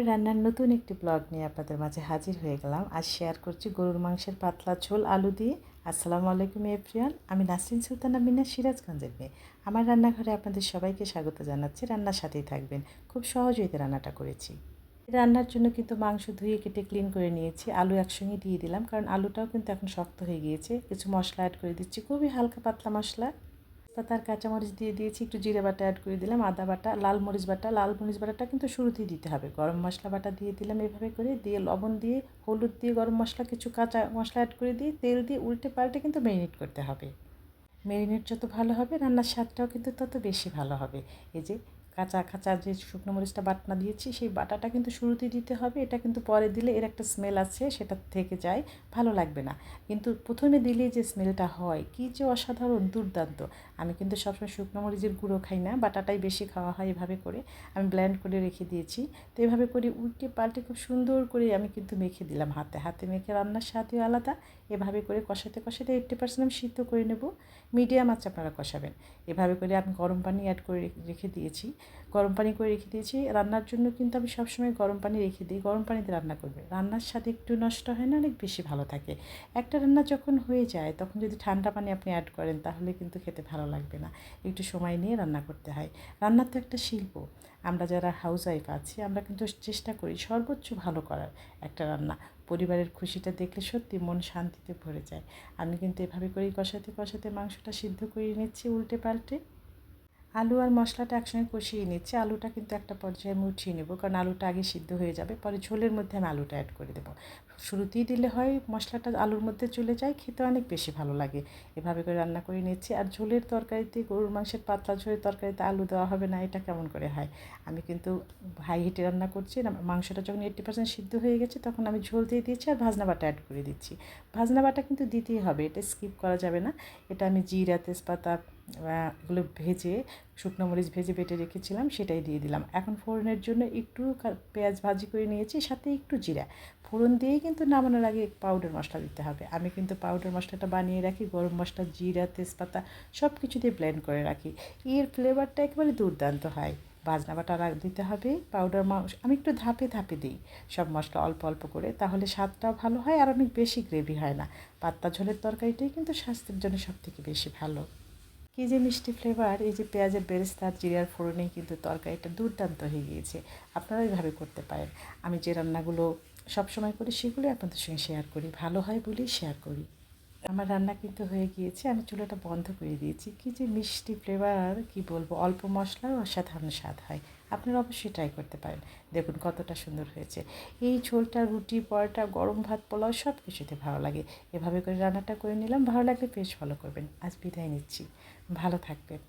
রান্নার নতুন একটি ব্লগ নিয়ে আপনাদের মাঝে হাজির হয়ে গেলাম। আজ শেয়ার করছি গরুর মাংসের পাতলা ঝোল আলু দিয়ে। আসসালামু আলাইকুম এভরিওয়ান, আমি নাসরিন সুলতানা মিনা, সিরাজগঞ্জের মেয়ে। আমার রান্নাঘরে আপনাদের সবাইকে স্বাগত জানাচ্ছি। রান্নার সাথেই থাকবেন। খুব সহজেই রান্নাটা করেছি। রান্নার জন্য কিন্তু মাংস ধুয়ে কেটে ক্লিন করে নিয়েছি, আলু একসঙ্গে দিয়ে দিলাম, কারণ আলুটাও কিন্তু এখন শক্ত হয়ে গিয়েছে। কিছু মশলা অ্যাড করে দিচ্ছি, খুবই হালকা পাতলা মশলা। তার কাঁচামরিচ দিয়ে দিয়েছি, একটু জিরে বাটা অ্যাড করে দিলাম, আদা বাটা, লাল মরিচ বাটাটা কিন্তু শুরুতেই দিতে হবে। গরম মশলা বাটা দিয়ে দিলাম, এভাবে করে দিয়ে লবণ দিয়ে হলুদ দিয়ে গরম মশলা কিছু কাঁচা মশলা অ্যাড করে দিয়ে তেল দিয়ে উল্টে পাল্টে কিন্তু ম্যারিনেট করতে হবে। ম্যারিনেট যত ভালো হবে রান্নার স্বাদটাও কিন্তু তত বেশি ভালো হবে। এই যে কাঁচা কাঁচা যে শুকনো মরিচটা বাটনা দিয়েছি, সেই বাটাটা কিন্তু শুরুতেই দিতে হবে। এটা কিন্তু পরে দিলে এর একটা স্মেল আছে, সেটা থেকে যায়, ভালো লাগবে না। কিন্তু প্রথমে দিলে যে স্মেলটা হয়, কী যে অসাধারণ, দুর্দান্ত। আমি কিন্তু সবসময় শুকনো মরিচের গুঁড়ো খাই না, বাটাটাই বেশি খাওয়া হয়। এভাবে করে আমি ব্লেন্ড করে রেখে দিয়েছি। তো এভাবে করে উল্টে পাল্টে খুব সুন্দর করে আমি কিন্তু মেখে দিলাম, হাতে হাতে মেখে। রান্নার স্বাদই আলাদা। এভাবে করে কষাতে কষাতে 80% আমি সিদ্ধ করে নেব। মিডিয়াম আঁচে আপনারা কষাবেন। এভাবে করে আমি গরম পানি অ্যাড করে রেখে দিয়েছি। গরম পানি করে রেখে দিয়েছি রান্নার জন্য, কিন্তু আমি সবসময় গরম পানি রেখে দিই। গরম পানিতে রান্না করবে, রান্নার স্বাদ একটু নষ্ট হয় না, অনেক বেশি ভালো থাকে। একটা রান্না যখন হয়ে যায় তখন যদি ঠান্ডা পানি আপনি অ্যাড করেন, তাহলে কিন্তু খেতে ভালো লাগবে না। একটু সময় নিয়ে রান্না করতে হয়। রান্নার তো একটা শিল্প। আমরা যারা হাউস ওয়াইফ আছি, আমরা কিন্তু চেষ্টা করি সর্বোচ্চ ভালো করার একটা রান্না। পরিবারের খুশিটা দেখলে সত্যি মন শান্তিতে ভরে যায়। আমি কিন্তু এভাবে করেই কষাতে কষাতে মাংসটা সিদ্ধ করে নিচ্ছি উল্টে পাল্টে। আলু আর মশলাটা একসঙ্গে কষিয়ে নিচ্ছি। আলুটা কিন্তু একটা পর্যায়ে আমি উঠিয়ে নেব, কারণ আলুটা আগে সিদ্ধ হয়ে যাবে, পরে ঝোলের মধ্যে আমি আলুটা অ্যাড করে দেবো। শুরুতেই দিলে হয় মশলাটা আলুর মধ্যে চলে যায়, খেতে অনেক বেশি ভালো লাগে। এভাবে করে রান্না করে নিচ্ছি। আর ঝোলের তরকারিতে, গরুর মাংসের পাতলা ঝোলের তরকারিতে আলু দেওয়া হবে না, এটা কেমন করে হয়? আমি কিন্তু হাই হিটে রান্না করছি। মাংসটা যখন 80% সিদ্ধ হয়ে গেছে, তখন আমি ঝোল দিয়ে দিয়েছি আর ভাজনা বাটা অ্যাড করে দিচ্ছি। ভাজনা বাটা কিন্তু দিতেই হবে, এটা স্কিপ করা যাবে না। এটা আমি জিরা, তেজপাতা এগুলো ভেজে, শুকনো মরিচ ভেজে বেটে রেখেছিলাম, সেটাই দিয়ে দিলাম। এখন ফোড়নের জন্য একটু পেঁয়াজ ভাজি করে নিয়েছি, সাথে একটু জিরা। ফোড়ন দিয়েই কিন্তু নামানোর আগে পাউডার মশলা দিতে হবে। আমি কিন্তু পাউডার মশলাটা বানিয়ে রাখি, গরম মশলা, জিরা, তেজপাতা সব কিছু দিয়ে ব্লেন্ড করে রাখি। এর ফ্লেভারটা একেবারে দুর্দান্ত হয়। ভাজনা বাটা দিতে হবে, পাউডার আমি একটু ধাপে ধাপে দিই সব মশলা, অল্প অল্প করে, তাহলে স্বাদটাও ভালো হয় আর অনেক বেশি গ্রেভি হয় না। পাতলা ঝোলের তরকারিটাই কিন্তু স্বাস্থ্যের জন্য সবথেকে বেশি ভালো। কী যে মিষ্টি ফ্লেভার! এই যে পেঁয়াজের বেরেস্তা আর জিরার ফোড়নেই কিন্তু তরকারিটা দুর্দান্ত হয়ে গিয়েছে। আপনারা এইভাবে করতে পারেন। আমি যে রান্নাগুলো সবসময় করি, সেগুলোই আপনাদের সঙ্গে শেয়ার করি, ভালো হয় বলেই শেয়ার করি। আমার রান্না কিন্তু হয়ে গিয়েছে, আমি চুলাটা বন্ধ করে দিয়েছি। কী যে মিষ্টি ফ্লেভার, কি বলবো! অল্প মশলার অসাধারণ স্বাদ হয়। আপনারা অবশ্যই ট্রাই করতে পারেন। দেখুন কতটা সুন্দর হয়েছে। এই ঝোলটা রুটি, পরোটা, গরম ভাত, পোলাও সব কিছুতে ভালো লাগে। এভাবে করে রান্নাটা করে নিলাম। ভালো লাগলে পেজ ফলো করবেন। আজ বিদায় নিচ্ছি। ভালো থাকবেন।